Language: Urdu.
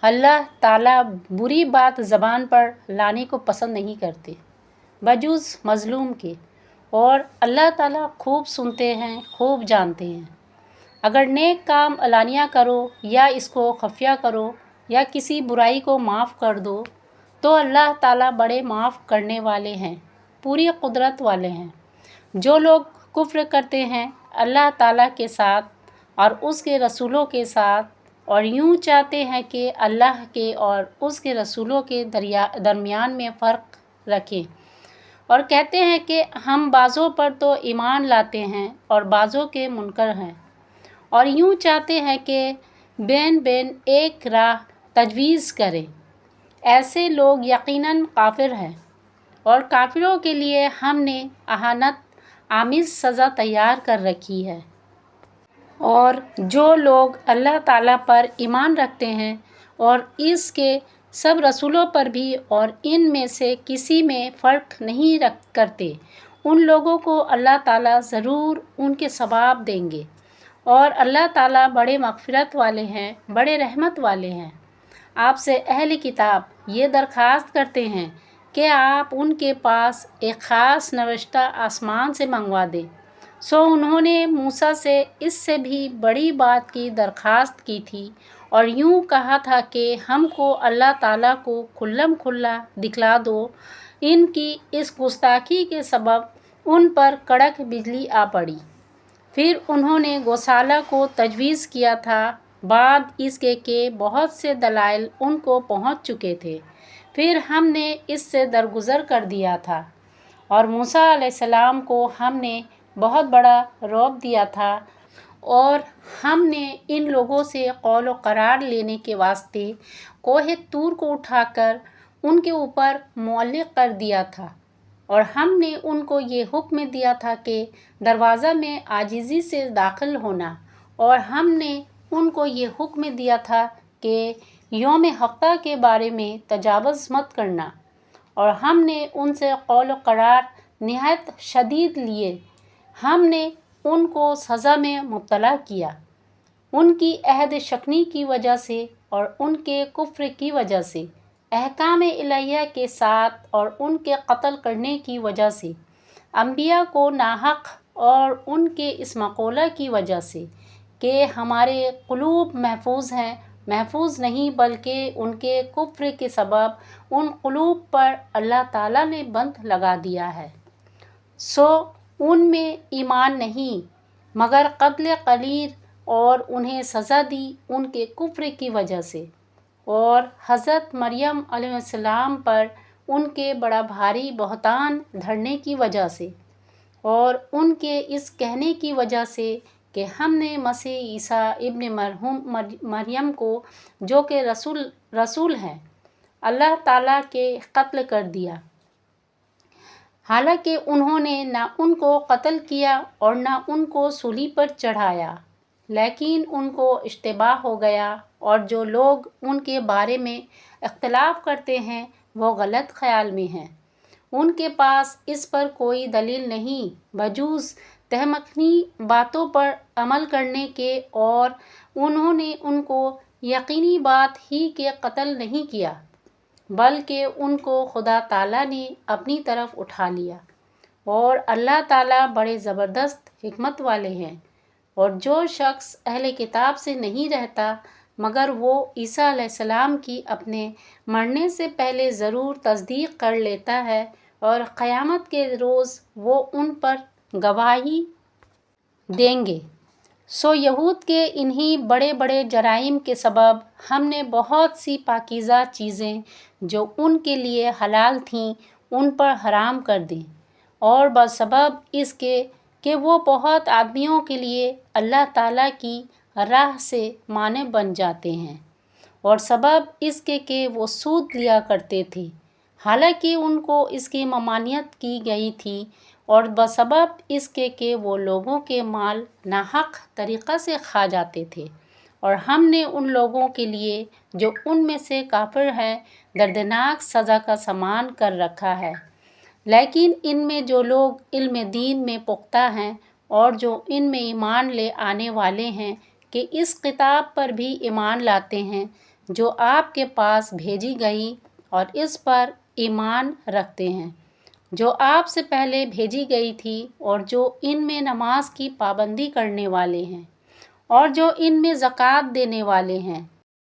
اللہ تعالیٰ بری بات زبان پر لانے کو پسند نہیں کرتے بجز مظلوم کے، اور اللہ تعالیٰ خوب سنتے ہیں، خوب جانتے ہیں۔ اگر نیک کام علانیہ کرو یا اس کو خفیہ کرو یا کسی برائی کو معاف کر دو تو اللہ تعالیٰ بڑے معاف کرنے والے ہیں، پوری قدرت والے ہیں۔ جو لوگ کفر کرتے ہیں اللہ تعالیٰ کے ساتھ اور اس کے رسولوں کے ساتھ اور یوں چاہتے ہیں کہ اللہ کے اور اس کے رسولوں کے درمیان میں فرق رکھیں، اور کہتے ہیں کہ ہم بعضوں پر تو ایمان لاتے ہیں اور بعضوں کے منکر ہیں، اور یوں چاہتے ہیں کہ بین بین ایک راہ تجویز کریں، ایسے لوگ یقیناً کافر ہیں، اور کافروں کے لیے ہم نے اہانت آمیز سزا تیار کر رکھی ہے۔ اور جو لوگ اللہ تعالیٰ پر ایمان رکھتے ہیں اور اس کے سب رسولوں پر بھی اور ان میں سے کسی میں فرق نہیں کرتے، ان لوگوں کو اللہ تعالیٰ ضرور ان کے ثواب دیں گے، اور اللہ تعالیٰ بڑے مغفرت والے ہیں، بڑے رحمت والے ہیں۔ آپ سے اہل کتاب یہ درخواست کرتے ہیں کہ آپ ان کے پاس ایک خاص نوشتہ آسمان سے منگوا دیں۔ سو انہوں نے موسیٰ سے اس سے بھی بڑی بات کی درخواست کی تھی اور یوں کہا تھا کہ ہم کو اللہ تعالیٰ کو کھلم کھلا دکھلا دو۔ ان کی اس گستاخی کے سبب ان پر کڑک بجلی آ پڑی۔ پھر انہوں نے گوسالہ کو تجویز کیا تھا، بعد اس کے کہ بہت سے دلائل ان کو پہنچ چکے تھے، پھر ہم نے اس سے درگزر کر دیا تھا، اور موسیٰ علیہ السلام کو ہم نے بہت بڑا رعب دیا تھا، اور ہم نے ان لوگوں سے قول و قرار لینے کے واسطے کوہ طور کو اٹھا کر ان کے اوپر معلق کر دیا تھا، اور ہم نے ان کو یہ حکم دیا تھا کہ دروازہ میں عاجزی سے داخل ہونا، اور ہم نے ان کو یہ حکم دیا تھا کہ یوم ہفتہ کے بارے میں تجاوز مت کرنا، اور ہم نے ان سے قول و قرار نہایت شدید لیے۔ ہم نے ان کو سزا میں مبتلا کیا ان کی عہد شکنی کی وجہ سے اور ان کے کفر کی وجہ سے، احکام الہیہ کے ساتھ اور ان کے قتل کرنے کی وجہ سے، انبیاء کو ناحق اور ان کے اس مقولہ کی وجہ سے کہ ہمارے قلوب محفوظ ہیں، محفوظ نہیں بلکہ ان کے کفر کے سبب ان قلوب پر اللہ تعالیٰ نے بند لگا دیا ہے، سو ان میں ایمان نہیں مگر قتل قلیل، اور انہیں سزا دی ان کے کفر کی وجہ سے، اور حضرت مریم علیہ السلام پر ان کے بڑا بھاری بہتان دھرنے کی وجہ سے، اور ان کے اس کہنے کی وجہ سے کہ ہم نے مسیح عیسیٰ ابن مریم کو جو کہ رسول ہیں اللہ تعالیٰ کے قتل کر دیا، حالانکہ انہوں نے نہ ان کو قتل کیا اور نہ ان کو صلیب پر چڑھایا، لیکن ان کو اشتباہ ہو گیا، اور جو لوگ ان کے بارے میں اختلاف کرتے ہیں وہ غلط خیال میں ہیں، ان کے پاس اس پر کوئی دلیل نہیں بجز تہمکنی باتوں پر عمل کرنے کے، اور انہوں نے ان کو یقینی بات ہی کے قتل نہیں کیا بلکہ ان کو خدا تعالیٰ نے اپنی طرف اٹھا لیا، اور اللہ تعالیٰ بڑے زبردست حکمت والے ہیں۔ اور جو شخص اہل کتاب سے نہیں رہتا مگر وہ عیسیٰ علیہ السلام کی اپنے مرنے سے پہلے ضرور تصدیق کر لیتا ہے، اور قیامت کے روز وہ ان پر گواہی دیں گے، سو یہود کے انہی بڑے بڑے جرائم کے سبب ہم نے بہت سی پاکیزہ چیزیں جو ان کے لیے حلال تھیں ان پر حرام کر دیں، اور بسبب اس کے کہ وہ بہت آدمیوں کے لیے اللہ تعالیٰ کی راہ سے مانع بن جاتے ہیں، اور سبب اس کے کہ وہ سود لیا کرتے تھے حالانکہ ان کو اس کی ممانعت کی گئی تھی، اور بسبب اس کے کہ وہ لوگوں کے مال ناحق طریقہ سے کھا جاتے تھے، اور ہم نے ان لوگوں کے لیے جو ان میں سے کافر ہیں دردناک سزا کا سامان کر رکھا ہے۔ لیکن ان میں جو لوگ علم دین میں پختہ ہیں اور جو ان میں ایمان لے آنے والے ہیں کہ اس کتاب پر بھی ایمان لاتے ہیں جو آپ کے پاس بھیجی گئی اور اس پر ایمان رکھتے ہیں جو آپ سے پہلے بھیجی گئی تھی اور جو ان میں نماز کی پابندی کرنے والے ہیں اور جو ان میں زکوٰۃ دینے والے ہیں